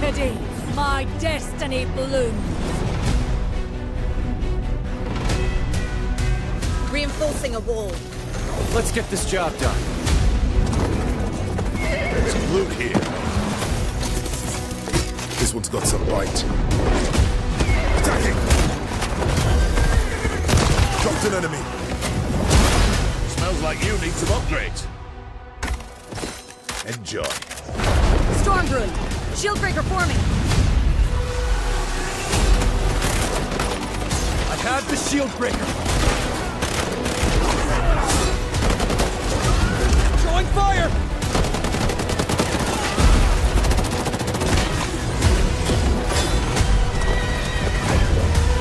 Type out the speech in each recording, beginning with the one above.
Today, my destiny blooms. Reinforcing a wall. Let's get this job done. Some loot here. This one's got some bite. Attacking! Dropped an enemy. Smells like you need some upgrades. Enjoy. Storm brewing. Shieldbreaker forming. I have the shield breaker. Throwing fire!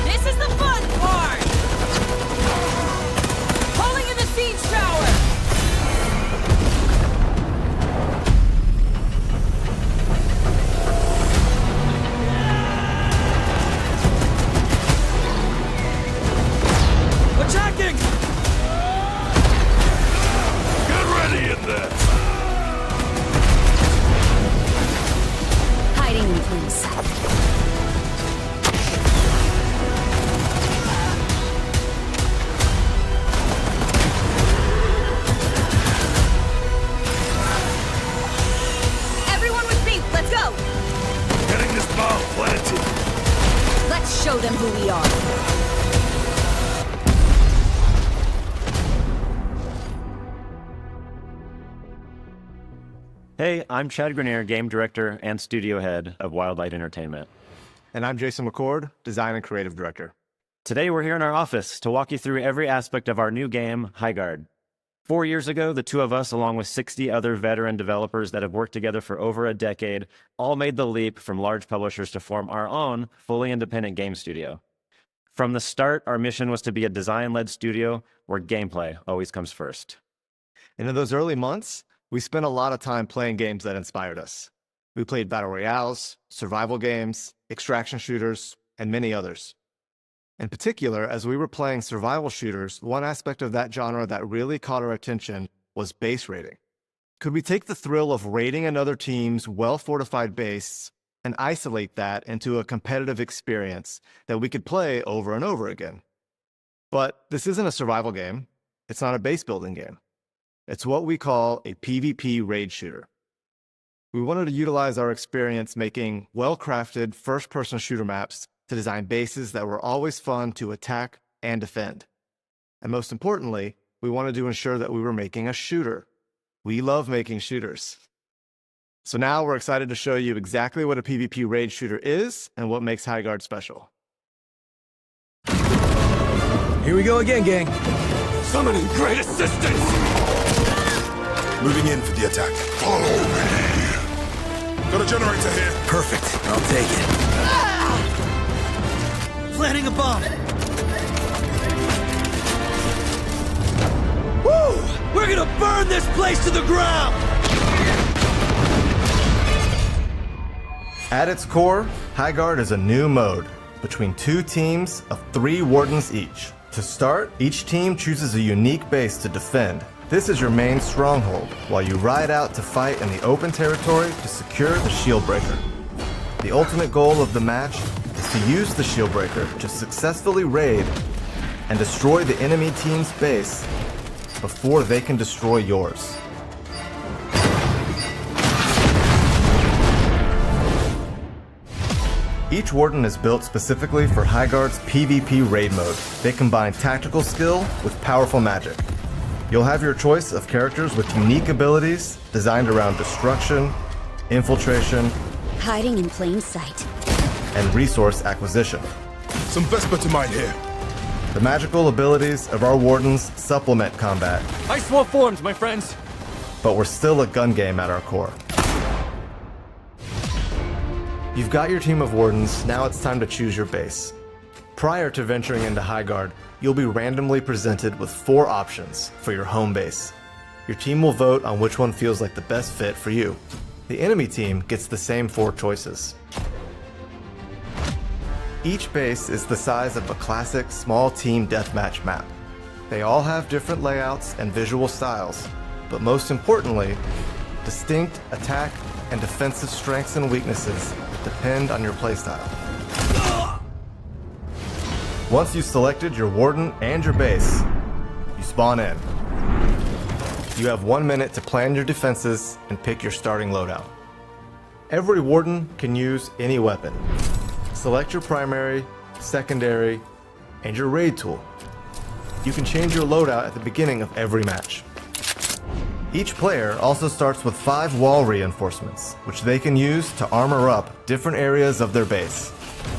This is the fun part! Calling in the siege tower! Attacking! Get ready in there. Hiding in plain sight. Everyone with me, let's go! Getting this bomb planted. Let's show them who we are. Hey, I'm Chad Grenier, game director and studio head of Wildlight Entertainment. And I'm Jason McCord, design and creative director. Today we're here in our office to walk you through every aspect of our new game, Highguard. 4 years ago, the two of us, along with 60 other veteran developers that have worked together for over a decade, all made the leap from large publishers to form our own fully independent game studio. From the start, our mission was to be a design-led studio where gameplay always comes first. And in those early months, we spent a lot of time playing games that inspired us. We played battle royales, survival games, extraction shooters, and many others. In particular, as we were playing survival shooters, one aspect of that genre that really caught our attention was base raiding. Could we take the thrill of raiding another team's well-fortified base and isolate that into a competitive experience that we could play over and over again? But this isn't a survival game. It's not a base building game. It's what we call a PvP raid shooter. We wanted to utilize our experience making well-crafted first-person shooter maps to design bases that were always fun to attack and defend. And most importantly, we wanted to ensure that we were making a shooter. We love making shooters. So now we're excited to show you exactly what a PvP raid shooter is and what makes Highguard special. Here we go again, gang. Summoning great assistance. Moving in for the attack. Follow me. Got a generator here. Perfect. I'll take it. Planting a bomb. Woo! We're gonna burn this place to the ground! At its core, Highguard is a new mode between two teams of 3 wardens each. To start, each team chooses a unique base to defend. This is your main stronghold, while you ride out to fight in the open territory to secure the Shieldbreaker. The ultimate goal of the match is to use the Shieldbreaker to successfully raid and destroy the enemy team's base before they can destroy yours. Each warden is built specifically for Highguard's PvP raid mode. They combine tactical skill with powerful magic. You'll have your choice of characters with unique abilities designed around destruction, infiltration, Hiding in plain sight. and resource acquisition. Some Vesper to mine here. The magical abilities of our wardens supplement combat, Ice wall formed, my friends. but we're still a gun game at our core. You've got your team of wardens, now it's time to choose your base. Prior to venturing into Highguard, you'll be randomly presented with 4 options for your home base. Your team will vote on which one feels like the best fit for you. The enemy team gets the same 4 choices. Each base is the size of a classic small team deathmatch map. They all have different layouts and visual styles, but most importantly, distinct attack and defensive strengths and weaknesses that depend on your playstyle. Once you've selected your warden and your base, you spawn in. You have 1 minute to plan your defenses and pick your starting loadout. Every warden can use any weapon. Select your primary, secondary, and your raid tool. You can change your loadout at the beginning of every match. Each player also starts with 5 wall reinforcements, which they can use to armor up different areas of their base.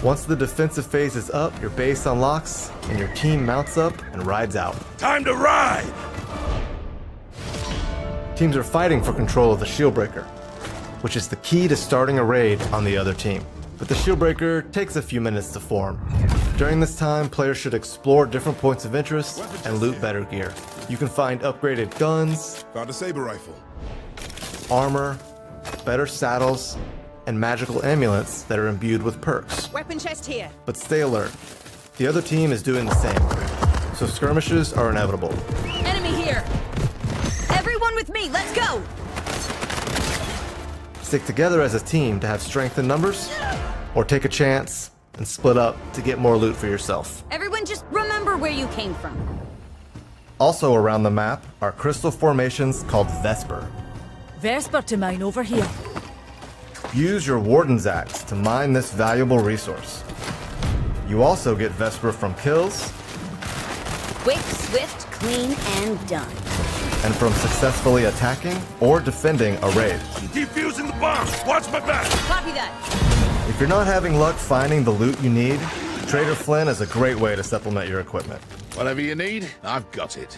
Once the defensive phase is up, your base unlocks, and your team mounts up and rides out. Time to ride! Teams are fighting for control of the shield breaker, which is the key to starting a raid on the other team. But the shield breaker takes a few minutes to form. During this time, players should explore different points of interest and loot better gear. You can find upgraded guns, Found a saber rifle. armor, better saddles, and magical amulets that are imbued with perks. Weapon chest here. But stay alert. The other team is doing the same, so skirmishes are inevitable. Enemy here. Everyone with me, let's go! Stick together as a team to have strength in numbers, or take a chance and split up to get more loot for yourself. Everyone just remember where you came from. Also around the map are crystal formations called Vesper. Vesper to mine over here. Use your Warden's Axe to mine this valuable resource. You also get Vesper from kills Quick, swift, clean, and done. and from successfully attacking or defending a raid. Defusing the bomb! Watch my back! Copy that. If you're not having luck finding the loot you need, Trader Flynn is a great way to supplement your equipment. Whatever you need, I've got it.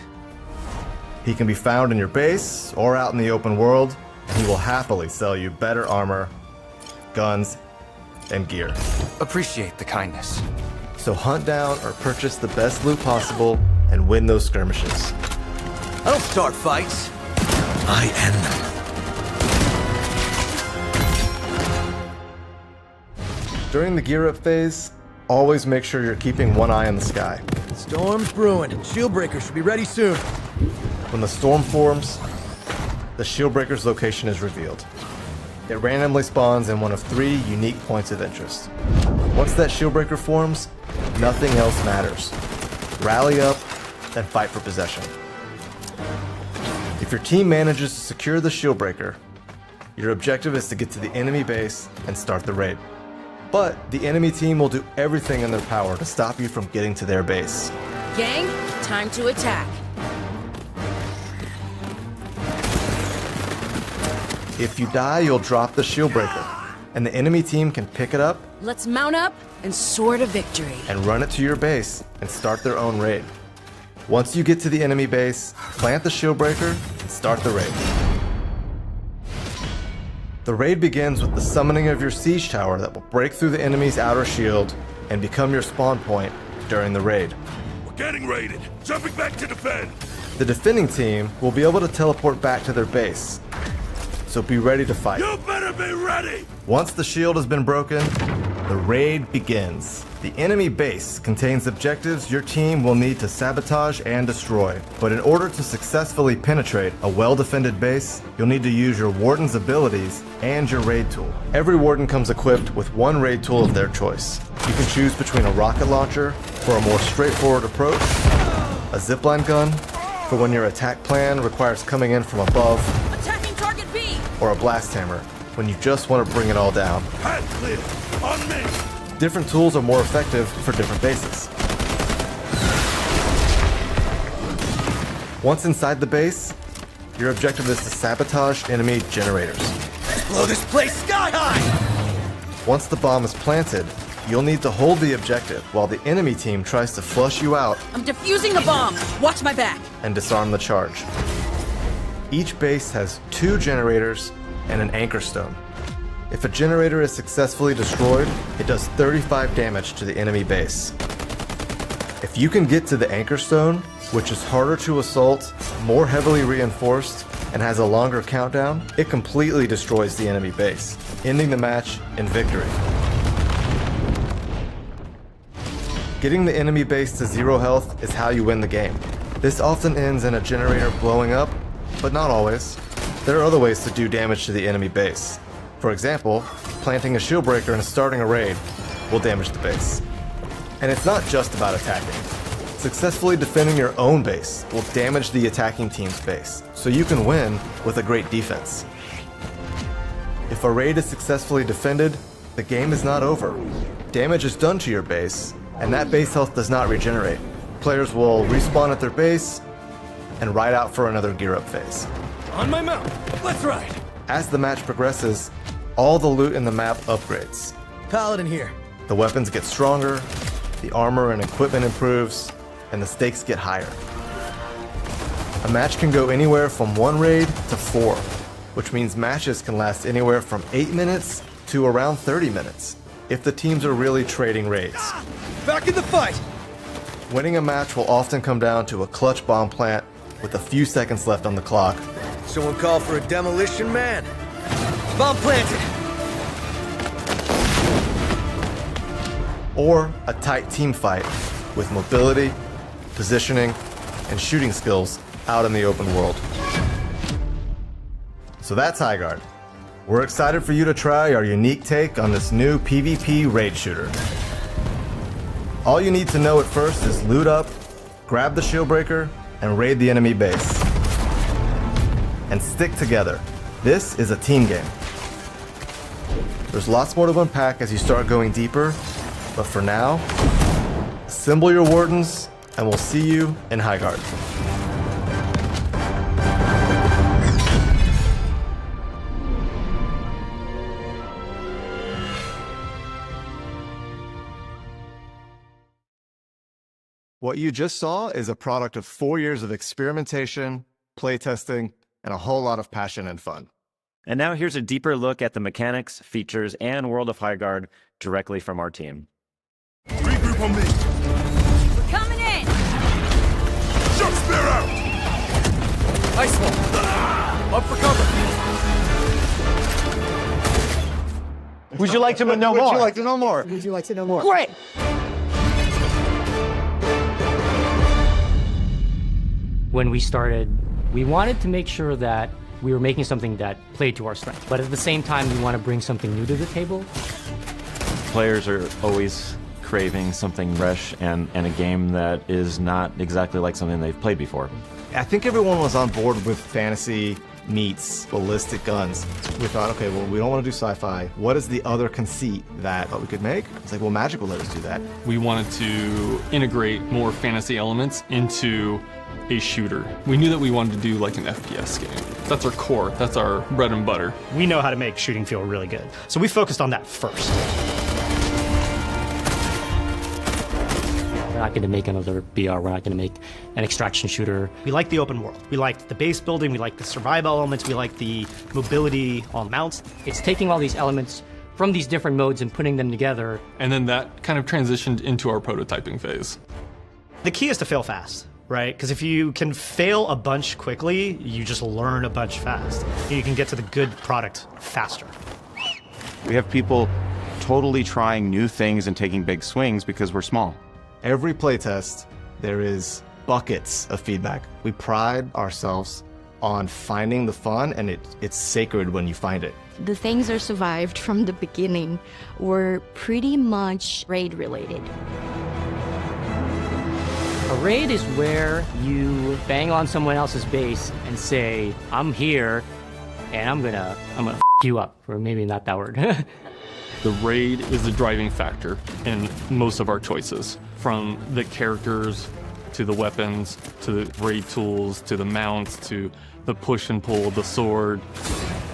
He can be found in your base or out in the open world, and he will happily sell you better armor, guns, and gear. Appreciate the kindness. So hunt down or purchase the best loot possible and win those skirmishes. I don't start fights. I end them. During the gear up phase, always make sure you're keeping one eye on the sky. Storm's brewing. Shieldbreaker should be ready soon. When the storm forms, the Shieldbreaker's location is revealed. It randomly spawns in one of 3 unique points of interest. Once that Shieldbreaker forms, nothing else matters. Rally up and fight for possession. If your team manages to secure the Shieldbreaker, your objective is to get to the enemy base and start the raid. But the enemy team will do everything in their power to stop you from getting to their base. Gang, time to attack. If you die, you'll drop the Shieldbreaker, and the enemy team can pick it up Let's mount up and soar to victory. and run it to your base and start their own raid. Once you get to the enemy base, plant the Shieldbreaker and start the raid. The raid begins with the summoning of your siege tower that will break through the enemy's outer shield and become your spawn point during the raid. We're getting raided. Jumping back to defend. The defending team will be able to teleport back to their base, so be ready to fight. You better be ready! Once the shield has been broken, the raid begins. The enemy base contains objectives your team will need to sabotage and destroy. But in order to successfully penetrate a well-defended base, you'll need to use your warden's abilities and your raid tool. Every warden comes equipped with one raid tool of their choice. You can choose between a rocket launcher for a more straightforward approach, a zipline gun for when your attack plan requires coming in from above, Attacking target B! or a blast hammer when you just want to bring it all down. Hand clear. On me! Different tools are more effective for different bases. Once inside the base, your objective is to sabotage enemy generators. Blow this place sky high! Once the bomb is planted, you'll need to hold the objective while the enemy team tries to flush you out I'm defusing the bomb. Watch my back. and disarm the charge. Each base has 2 generators and an anchor stone. If a generator is successfully destroyed, it does 35 damage to the enemy base. If you can get to the anchor stone, which is harder to assault, more heavily reinforced, and has a longer countdown, it completely destroys the enemy base, ending the match in victory. Getting the enemy base to 0 health is how you win the game. This often ends in a generator blowing up, but not always. There are other ways to do damage to the enemy base. For example, planting a shield breaker and starting a raid will damage the base. And it's not just about attacking. Successfully defending your own base will damage the attacking team's base, so you can win with a great defense. If a raid is successfully defended, the game is not over. Damage is done to your base, and that base health does not regenerate. Players will respawn at their base and ride out for another gear up phase. On my mount. Let's ride. As the match progresses, all the loot in the map upgrades. Paladin here. The weapons get stronger, the armor and equipment improves, and the stakes get higher. A match can go anywhere from 1 raid to 4, which means matches can last anywhere from 8 minutes to around 30 minutes, if the teams are really trading raids. Back in the fight. Winning a match will often come down to a clutch bomb plant with a few seconds left on the clock, Someone call for a demolition man. Bomb planted. or a tight team fight with mobility, positioning, and shooting skills out in the open world. So that's Highguard. We're excited for you to try our unique take on this new PvP raid shooter. All you need to know at first is loot up, grab the shield breaker, and raid the enemy base. And stick together. This is a team game. There's lots more to unpack as you start going deeper, but for now, assemble your wardens, and we'll see you in Highguard. What you just saw is a product of 4 years of experimentation, playtesting, and a whole lot of passion and fun. And now here's a deeper look at the mechanics, features, and world of Highguard directly from our team. Regroup on me. We're coming in! Jump spear out! Ice wall. Up for cover. Would you like to know more? Would you like to know more? Would you like to know more? Great! When we started, we wanted to make sure that we were making something that played to our strength, but at the same time, we want to bring something new to the table. Players are always craving something fresh and a game that is not exactly like something they've played before. I think everyone was on board with fantasy meets ballistic guns. We thought, okay, well, we don't want to do sci-fi. What is the other conceit that we could make? It's like, well, Magic will let us do that. We wanted to integrate more fantasy elements into a shooter. We knew that we wanted to do like an FPS game. That's our core, that's our bread and butter. We know how to make shooting feel really good. So we focused on that first. We're not going to make another BR, we're not going to make an extraction shooter. We like the open world. We liked the base building, we liked the survival elements, we liked the mobility on mounts. It's taking all these elements from these different modes and putting them together. And then that kind of transitioned into our prototyping phase. The key is to fail fast, right? Because if you can fail a bunch quickly, you just learn a bunch fast. You can get to the good product faster. We have people totally trying new things and taking big swings because we're small. Every playtest, there is buckets of feedback. We pride ourselves on finding the fun, and it's sacred when you find it. The things that survived from the beginning were pretty much raid related. A raid is where you bang on someone else's base and say, I'm here, and I'm gonna f you up, or maybe not that word. The raid is the driving factor in most of our choices, from the characters to the weapons, to the raid tools, to the mounts, to the push and pull of the sword.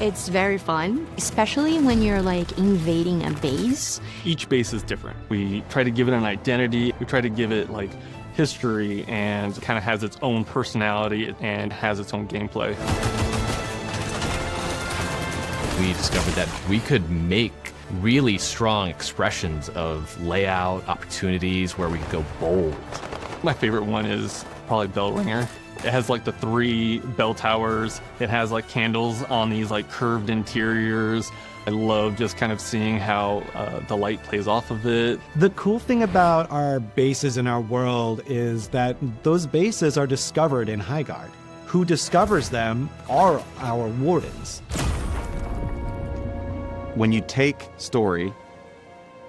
It's very fun, especially when you're like invading a base. Each base is different. We try to give it an identity. We try to give it like history, and kind of has its own personality and has its own gameplay. We discovered that we could make really strong expressions of layout, opportunities where we could go bold. My favorite one is probably Bellringer. It has like the 3 bell towers. It has like candles on these like curved interiors. I love just kind of seeing how the light plays off of it. The cool thing about our bases in our world is that those bases are discovered in Highguard. Who discovers them are our wardens. When you take story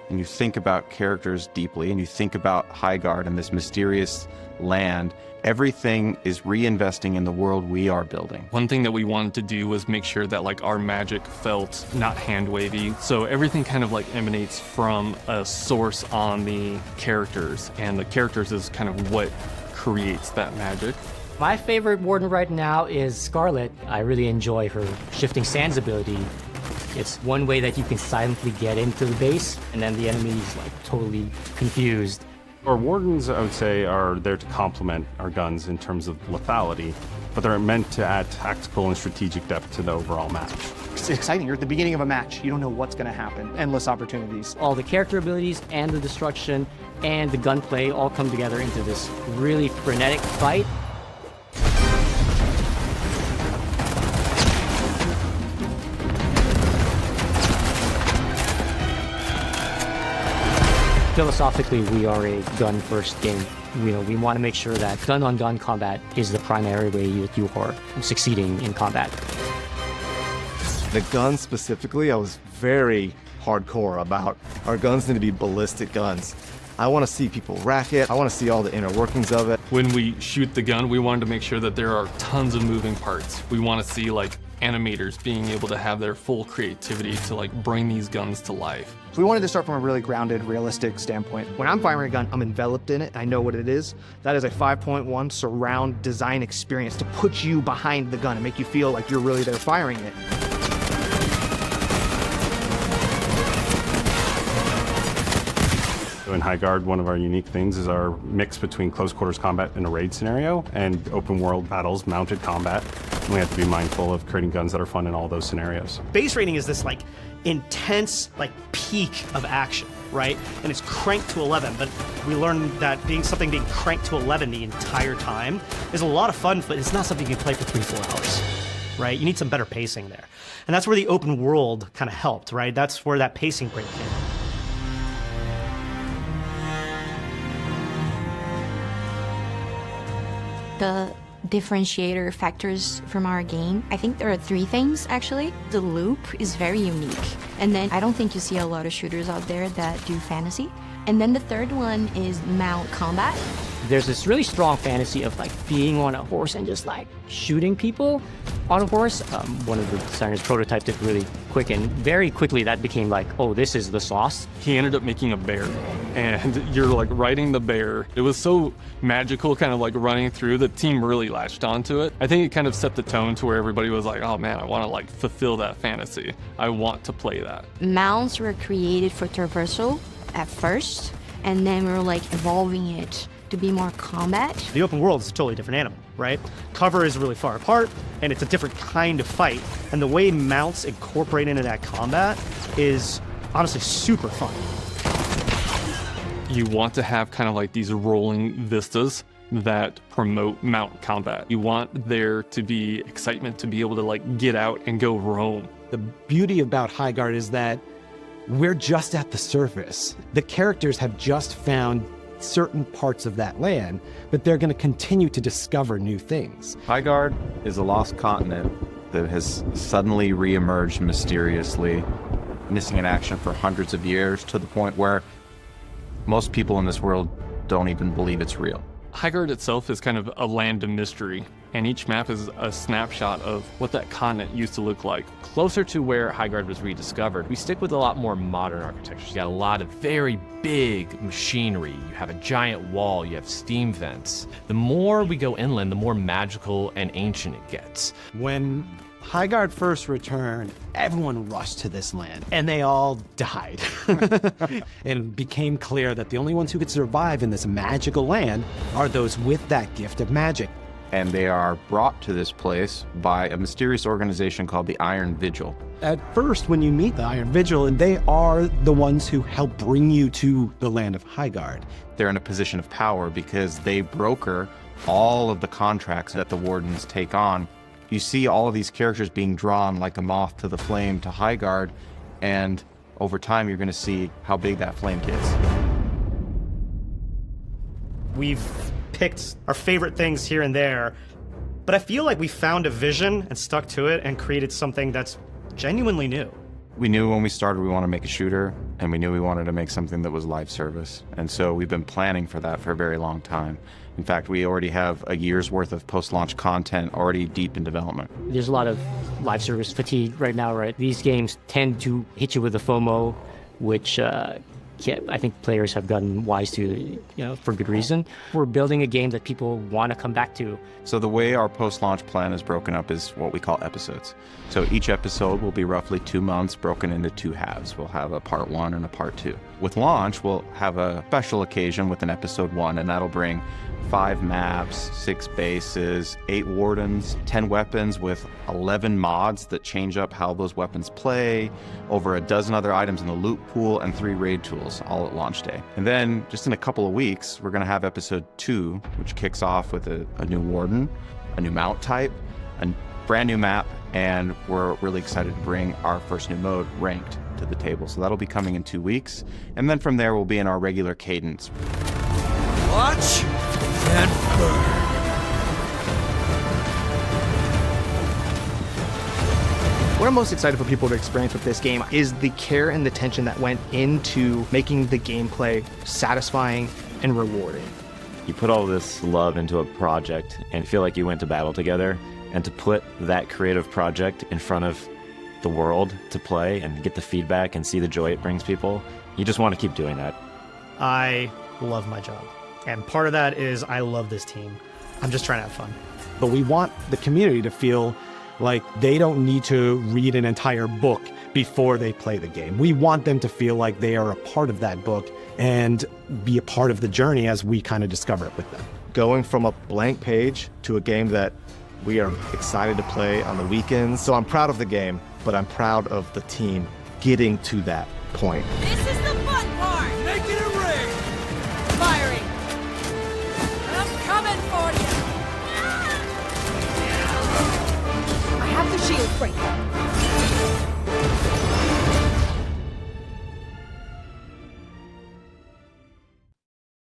and you think about characters deeply and you think about Highguard and this mysterious land, everything is reinvesting in the world we are building. One thing that we wanted to do was make sure that like our magic felt not hand wavy. So everything kind of like emanates from a source on the characters, and the characters is kind of what creates that magic. My favorite warden right now is Scarlet. I really enjoy her shifting sands ability. It's one way that you can silently get into the base, and then the enemy is like totally confused. Our wardens, I would say, are there to complement our guns in terms of lethality, but they're meant to add tactical and strategic depth to the overall match. It's exciting. You're at the beginning of a match. You don't know what's going to happen. Endless opportunities. All the character abilities and the destruction and the gunplay all come together into this really frenetic fight. Philosophically, we are a gun-first game. We want to make sure that gun-on-gun combat is the primary way that you are succeeding in combat. The guns specifically, I was very hardcore about. Our guns need to be ballistic guns. I want to see people rack it. I want to see all the inner workings of it. When we shoot the gun, we wanted to make sure that there are tons of moving parts. We want to see like animators being able to have their full creativity to like bring these guns to life. We wanted to start from a really grounded, realistic standpoint. When I'm firing a gun, I'm enveloped in it. I know what it is. That is a 5.1 surround design experience to put you behind the gun and make you feel like you're really there firing it. In Highguard, one of our unique things is our mix between close quarters combat in a raid scenario and open world battles, mounted combat. And we have to be mindful of creating guns that are fun in all those scenarios. Base rating is this like intense like peak of action, right? And it's cranked to 11, but we learned that something being cranked to 11 the entire time is a lot of fun, but it's not something you can play for 3-4 hours, right? You need some better pacing there. And that's where the open world kind of helped, right? That's where that pacing break came. The differentiator factors from our game, I think there are 3 things actually. The loop is very unique, and then I don't think you see a lot of shooters out there that do fantasy. And then the third one is mount combat. There's this really strong fantasy of like being on a horse and just like shooting people on a horse. One of the designers prototyped it really quick, and very quickly that became like, oh, this is the sauce. He ended up making a bear, and you're like riding the bear. It was so magical, kind of like running through. The team really latched onto it. I think it kind of set the tone to where everybody was like, oh man, I want to like fulfill that fantasy. I want to play that. Mounts were created for traversal at first, and then we were like evolving it to be more combat. The open world is a totally different animal, right? Cover is really far apart, and it's a different kind of fight. And the way mounts incorporate into that combat is honestly super fun. You want to have kind of like these rolling vistas that promote mount combat. You want there to be excitement to be able to like get out and go roam. The beauty about Highguard is that we're just at the surface. The characters have just found certain parts of that land, but they're going to continue to discover new things. Highguard is a lost continent that has suddenly re-emerged mysteriously, missing in action for hundreds of years, to the point where most people in this world don't even believe it's real. Highguard itself is kind of a land of mystery, and each map is a snapshot of what that continent used to look like. Closer to where Highguard was rediscovered, we stick with a lot more modern architecture. You got a lot of very big machinery. You have a giant wall, you have steam vents. The more we go inland, the more magical and ancient it gets. When Highguard first returned, everyone rushed to this land, and they all died. And it became clear that the only ones who could survive in this magical land are those with that gift of magic. And they are brought to this place by a mysterious organization called the Iron Vigil. At first, when you meet the Iron Vigil, and they are the ones who help bring you to the land of Highguard. They're in a position of power because they broker all of the contracts that the Wardens take on. You see all of these characters being drawn like a moth to the flame to Highguard, and over time you're going to see how big that flame gets. We've picked our favorite things here and there, but I feel like we found a vision and stuck to it and created something that's genuinely new. We knew when we started we wanted to make a shooter, and we knew we wanted to make something that was live service. And so we've been planning for that for a very long time. In fact, we already have a year's worth of post-launch content already deep in development. There's a lot of live service fatigue right now, right? These games tend to hit you with a FOMO, which I think players have gotten wise to, for good reason. We're building a game that people want to come back to. So the way our post-launch plan is broken up is what we call episodes. So each episode will be roughly 2 months broken into 2 halves. We'll have a part 1 and a part 2. With launch, we'll have a special occasion with an episode 1, and that'll bring 5 maps, 6 bases, 8 wardens, 10 weapons with 11 mods that change up how those weapons play, over a dozen other items in the loot pool, and 3 raid tools, all at launch day. And then, just in a couple of weeks, we're going to have episode 2, which kicks off with a new warden, a new mount type, a brand new map, and we're really excited to bring our first new mode, Ranked, to the table. So that'll be coming in 2 weeks. And then from there, we'll be in our regular cadence. Watch and burn. What I'm most excited for people to experience with this game is the care and the attention that went into making the gameplay satisfying and rewarding. You put all this love into a project and feel like you went to battle together, and to put that creative project in front of the world to play and get the feedback and see the joy it brings people, you just want to keep doing that. I love my job. And part of that is I love this team. I'm just trying to have fun. But we want the community to feel like they don't need to read an entire book before they play the game. We want them to feel like they are a part of that book and be a part of the journey as we kind of discover it with them. Going from a blank page to a game that we are excited to play on the weekends. So I'm proud of the game, but I'm proud of the team getting to that point. This is the fun part! Make it a ring! Firing! I'm coming for you! I have the shield breaker.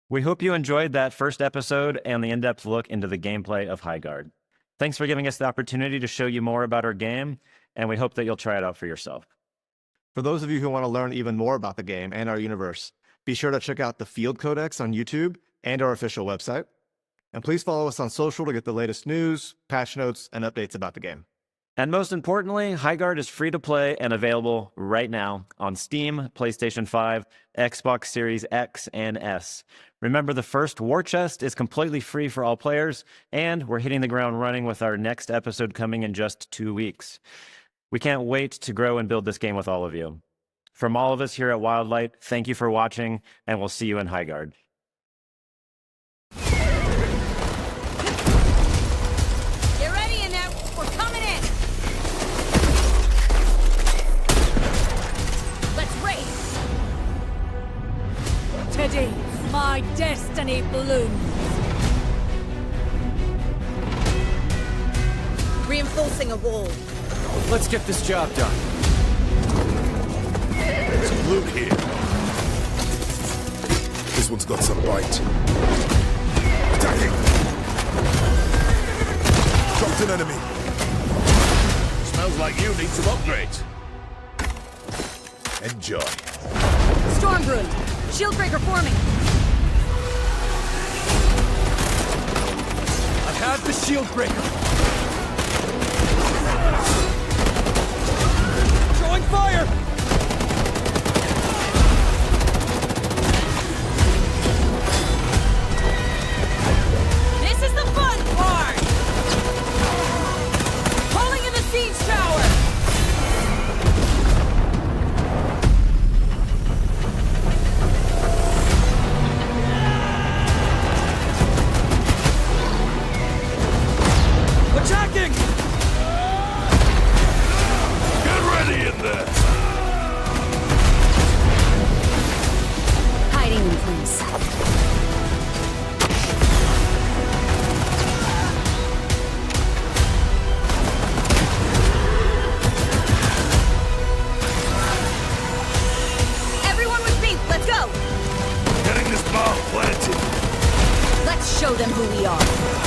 We hope you enjoyed that first episode and the in-depth look into the gameplay of Highguard. Thanks for giving us the opportunity to show you more about our game, and we hope that you'll try it out for yourself. For those of you who want to learn even more about the game and our universe, be sure to check out the Field Codex on YouTube and our official website. And please follow us on social to get the latest news, patch notes, and updates about the game. And most importantly, Highguard is free to play and available right now on Steam, PlayStation 5, Xbox Series X and S. Remember, the first War Chest is completely free for all players, and we're hitting the ground running with our next episode coming in just 2 weeks. We can't wait to grow and build this game with all of you. From all of us here at Wildlight, thank you for watching, and we'll see you in Highguard. Get ready in there! We're coming in! Let's race! Today, my destiny blooms. Reinforcing a wall. Let's get this job done. Some loot here. This one's got some bite. Attacking! Dropped an enemy. Smells like you need some upgrades. Enjoy. Stormbrew! Shieldbreaker forming! I have the shield breaker. Throwing fire! This is the fun part! Pulling in the siege tower! Attacking! Get ready in there! Hiding in place. Everyone with me, let's go! Getting this bomb planted! Let's show them who we are.